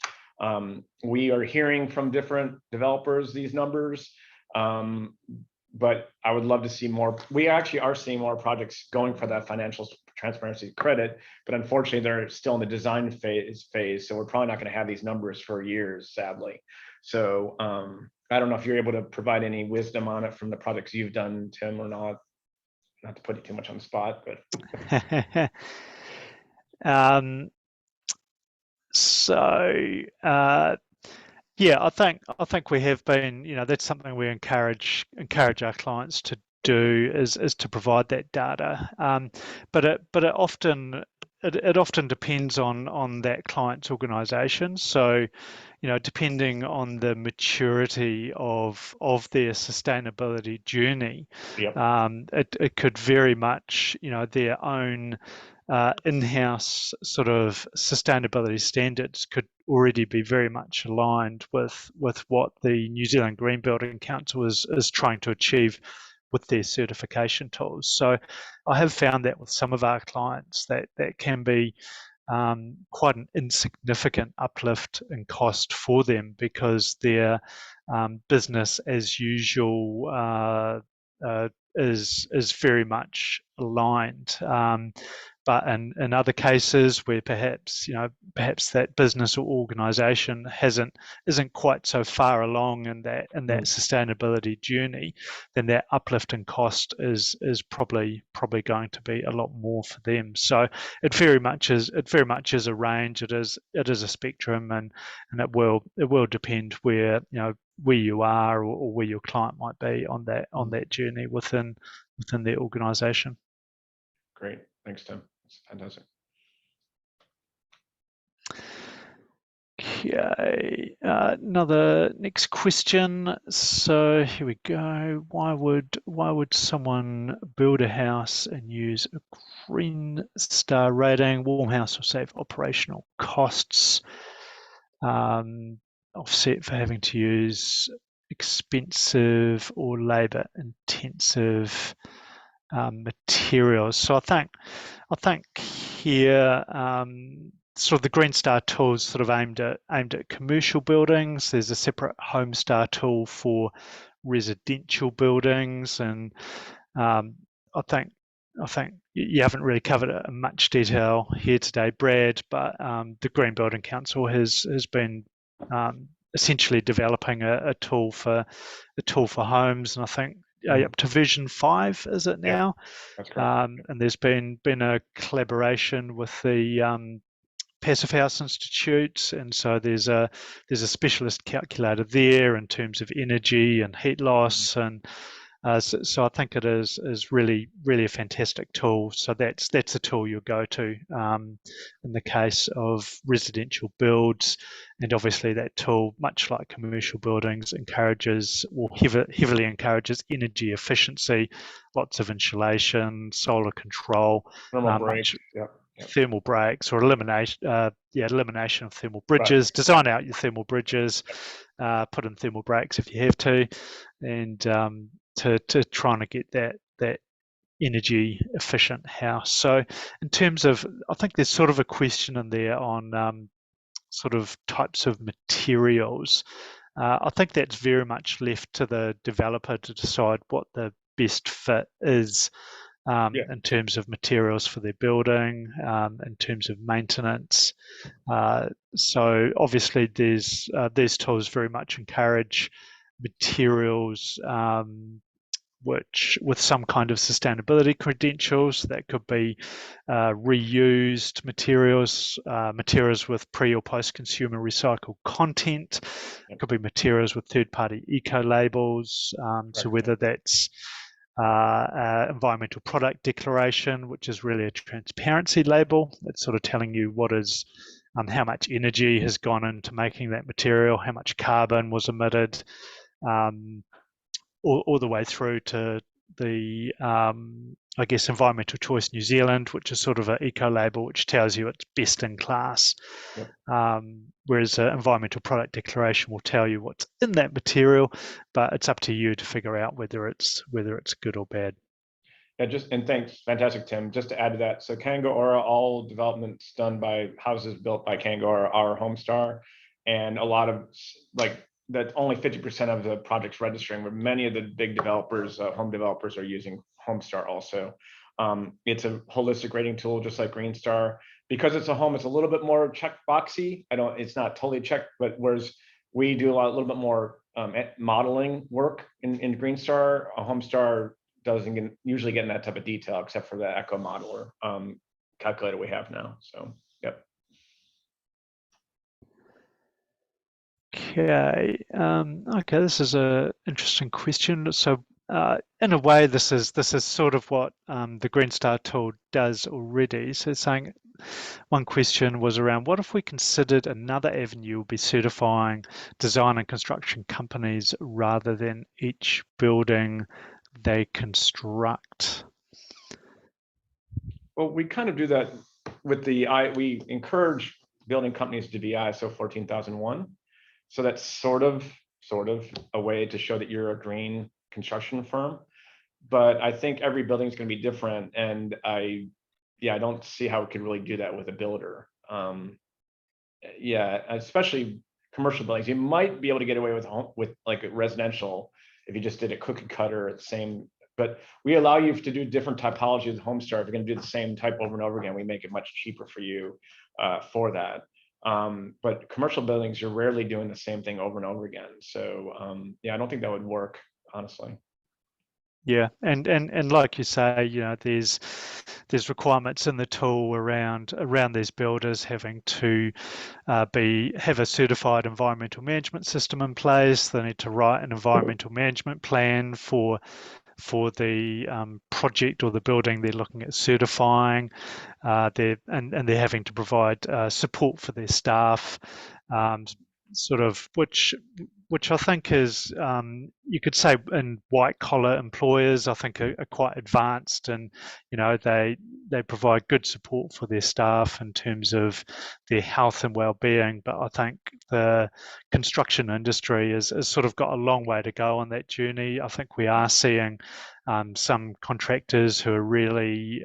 We are hearing from different developers these numbers, but I would love to see more. We actually are seeing more projects going for that financial transparency credit, but unfortunately they're still in the design phase, so we're probably not going to have these numbers for years, sadly. So I don't know if you're able to provide any wisdom on it from the projects you've done, Tim, or not. Not to put you too much on the spot, but yeah, I think we have been, that's something we encourage our clients to do is to provide that data. But it often depends on that client's organisation. So, depending on the maturity of their sustainability journey, yep. It could very much, their own in-house sort of sustainability standards could already be very much aligned with what the New Zealand Green Building Council is trying to achieve with their certification tools. So I have found that with some of our clients that can be quite an insignificant uplift in cost for them because their business as usual is very much aligned. But in other cases where perhaps that business or organisation isn't quite so far along in that sustainability journey, then that uplift in cost is probably going to be a lot more for them. So it very much is a range. It is a spectrum, and it will depend where you are or where your client might be on that journey within their organisation. Great, thanks, Tim. That's fantastic. Okay, next question. So here we go. Why would someone build a house and use a Green Star rating? Warm house will save operational costs, offset for having to use expensive or labour intensive materials. So I think here sort of the Green Star tools sort of aimed at commercial buildings. There's a separate Home Star tool for residential buildings, and I think you haven't really covered it in much detail here today, Brad. But the Green Building Council has been essentially developing a tool for homes, and I think up to version 5 is it now? Yeah, that's correct. And there's been a collaboration with the Passive House Institute, and so there's a specialist calculator there in terms of energy and heat loss, and So I think it is really a fantastic tool. So that's a tool you'll go to in the case of residential builds, and obviously that tool, much like commercial buildings, encourages or heavily encourages energy efficiency, lots of insulation, solar control, Thermal breaks, yep. thermal breaks, or elimination of thermal bridges. Right. Design out your thermal bridges, put in thermal breaks if you have to, and to trying to get that energy efficient house. So in terms of, I think there's sort of a question in there on sort of types of materials. I think that's very much left to the developer to decide what the best fit is in terms of materials for their building, in terms of maintenance. So obviously these tools very much encourage materials which with some kind of sustainability credentials. That could be reused materials, materials with pre or post-consumer recycled content. It could be materials with third-party eco labels. So whether that's environmental product declaration, which is really a transparency label. It's sort of telling you what is how much energy has gone into making that material, how much carbon was emitted, all the way through to the I guess Environmental Choice New Zealand, which is sort of an eco label which tells you it's best in class. Whereas an environmental product declaration will tell you what's in that material, but it's up to you to figure out whether it's good or bad. Yeah, and thanks, fantastic, Tim. Just to add to that, so Kāinga Ora, all developments done by houses built by Kāinga Ora are Homestar, and a lot of that only 50% of the projects registering, but many of the big developers, home developers, are using Homestar also. It's a holistic rating tool, just like Greenstar. Because it's a home, it's a little bit more checkboxy. It's not totally checked, but whereas we do a little bit more modeling work in Greenstar, a Homestar doesn't usually get in that type of detail, except for the Echo Modeler calculator we have now. So, yep. Okay. Okay, this is an interesting question. So, in a way, this is sort of what the Greenstar tool does already. So, saying one question was around what if we considered another avenue would be certifying design and construction companies rather than each building they construct? Well, we kind of do that with we encourage building companies to be ISO 14001. So that's sort of a way to show that you're a green construction firm. But I think every building is going to be different, and I don't see how we could really do that with a builder. Especially commercial buildings, you might be able to get away with like a residential if you just did a cookie cutter same. But we allow you to do different typology with Homestar. If you're going to do the same type over and over again, we make it much cheaper for you for that. But commercial buildings, you're rarely doing the same thing over and over again. So I don't think that would work, honestly. Yeah, and like you say, there's requirements in the tool around these builders having to have a certified environmental management system in place. They need to write an environmental management plan for the project or the building they're looking at certifying. They're having to provide support for their staff, sort of which I think is, you could say in white collar employers, I think are quite advanced, and they provide good support for their staff in terms of their health and well-being. But I think the construction industry has sort of got a long way to go on that journey. I think we are seeing some contractors who are really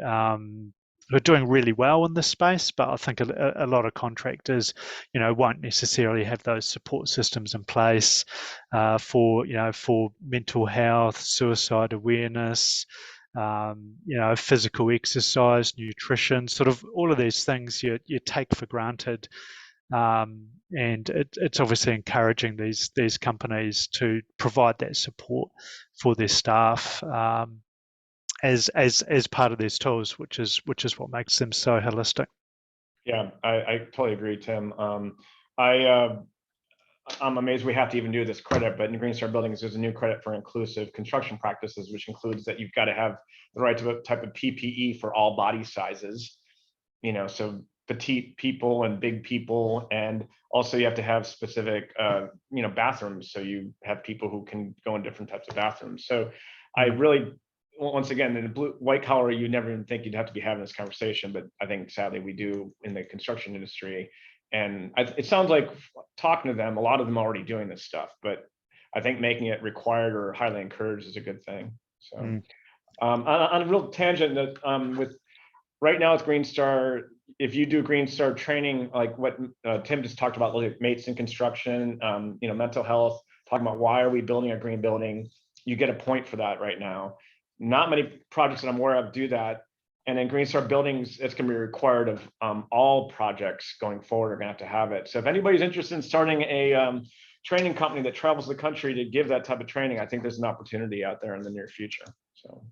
who are doing really well in this space, but I think a lot of contractors, won't necessarily have those support systems in place for mental health, suicide awareness, physical exercise, nutrition, sort of all of these things you take for granted. And it's obviously encouraging these companies to provide that support for their staff. As part of these tools, which is what makes them so holistic. Yeah, I totally agree, Tim. I I'm amazed we have to even do this credit, but in Green Star Buildings, there's a new credit for inclusive construction practices, which includes that you've got to have the right type of PPE for all body sizes, so petite people and big people, and also you have to have specific, bathrooms, so you have people who can go in different types of bathrooms. So I really, once again, in the white collar, you never even think you'd have to be having this conversation, but I think sadly we do in the construction industry. And it sounds like, talking to them, a lot of them are already doing this stuff, but I think making it required or highly encouraged is a good thing. So on a real tangent, that with right now with Green Star, if you do Green Star training, like what Tim just talked about, like mates in construction, mental health, talking about why are we building a green building, you get a point for that right now. Not many projects that I'm aware of do that. And in Green Star Buildings, it's going to be required of all projects going forward are going to have it. So if anybody's interested in starting a training company that travels the country to give that type of training, I think there's an opportunity out there in the near future. So.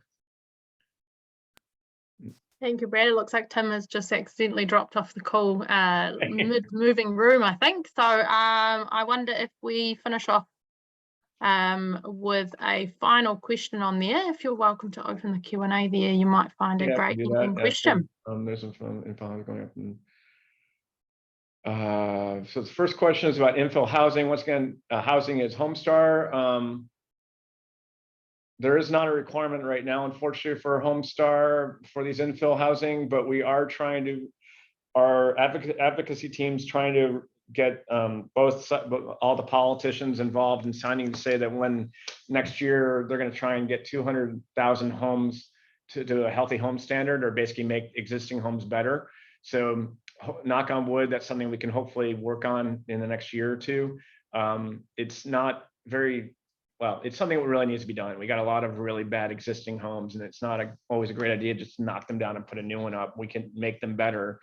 Thank you, Brad. It looks like Tim has just accidentally dropped off the call mid-moving room, I think. So I wonder if we finish off with a final question on there. If you're welcome to open the Q&A there, you might find a great question. There's some info going up. So the first question is about infill housing. Once again, housing is Homestar. There is not a requirement right now, unfortunately, for Homestar for these infill housing, but we are trying to, our advocacy teams trying to get all the politicians involved in signing to say that when next year they're going to try and get 200,000 homes to a healthy home standard, or basically make existing homes better. So knock on wood, that's something we can hopefully work on in the next year or two. It's not very well, it's something that really needs to be done. We got a lot of really bad existing homes, and it's not always a great idea to just knock them down and put a new one up. We can make them better.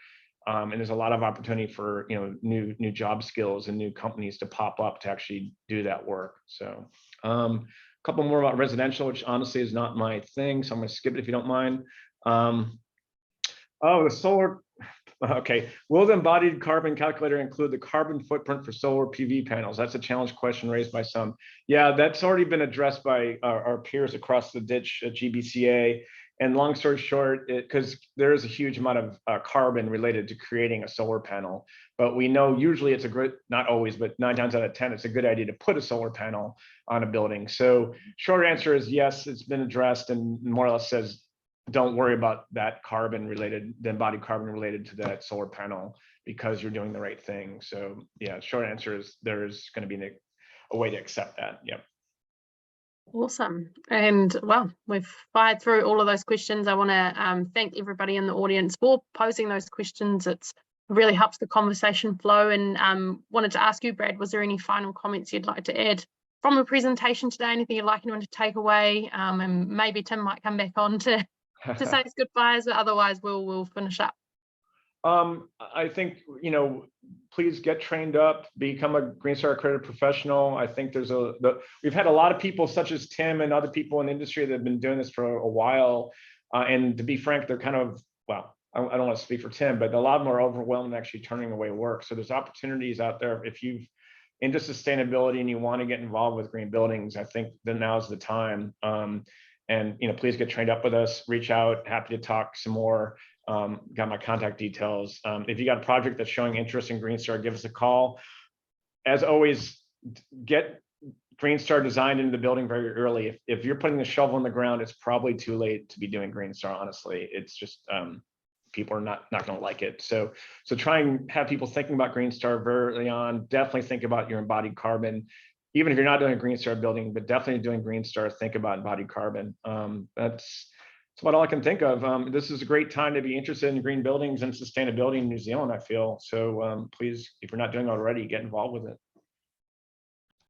And there's a lot of opportunity for new job skills and new companies to pop up to actually do that work. So a couple more about residential, which honestly is not my thing, so I'm going to skip it if you don't mind. The solar. Okay, will the embodied carbon calculator include the carbon footprint for solar PV panels? That's a challenge question raised by some. Yeah, that's already been addressed by our peers across the ditch at GBCA. And long story short, because there is a huge amount of carbon related to creating a solar panel, but we know usually it's a good, not always, but 9 times out of 10, it's a good idea to put a solar panel on a building. So short answer is yes, it's been addressed, and more or less says, don't worry about that carbon related, the embodied carbon related to that solar panel, because you're doing the right thing. So yeah, short answer is there's going to be a way to accept that. Yep. Awesome. And well, we've fired through all of those questions. I want to thank everybody in the audience for posing those questions. It really helps the conversation flow. And wanted to ask you, Brad, was there any final comments you'd like to add from the presentation today? Anything you'd like anyone to take away? And maybe Tim might come back on to say his goodbyes, but otherwise we'll finish up. I think, please get trained up, become a Green Star accredited professional. I think we've had a lot of people such as Tim and other people in the industry that have been doing this for a while. And to be frank, they're kind of, well, I don't want to speak for Tim, but a lot of them are overwhelmed actually turning away work. So there's opportunities out there. If you've into sustainability and you want to get involved with green buildings, I think then now's the time. And please get trained up with us, reach out, happy to talk some more. Got my contact details. If you got a project that's showing interest in Green Star, give us a call. As always, get Green Star designed into the building very early. If you're putting the shovel in the ground, it's probably too late to be doing Green Star, honestly. It's just people are not going to like it. So try and have people thinking about Green Star very early on. Definitely think about your embodied carbon. Even if you're not doing a Green Star building, but definitely doing Green Star, think about embodied carbon. That's about all I can think of. This is a great time to be interested in green buildings and sustainability in New Zealand, I feel. So please, if you're not doing it already, get involved with it.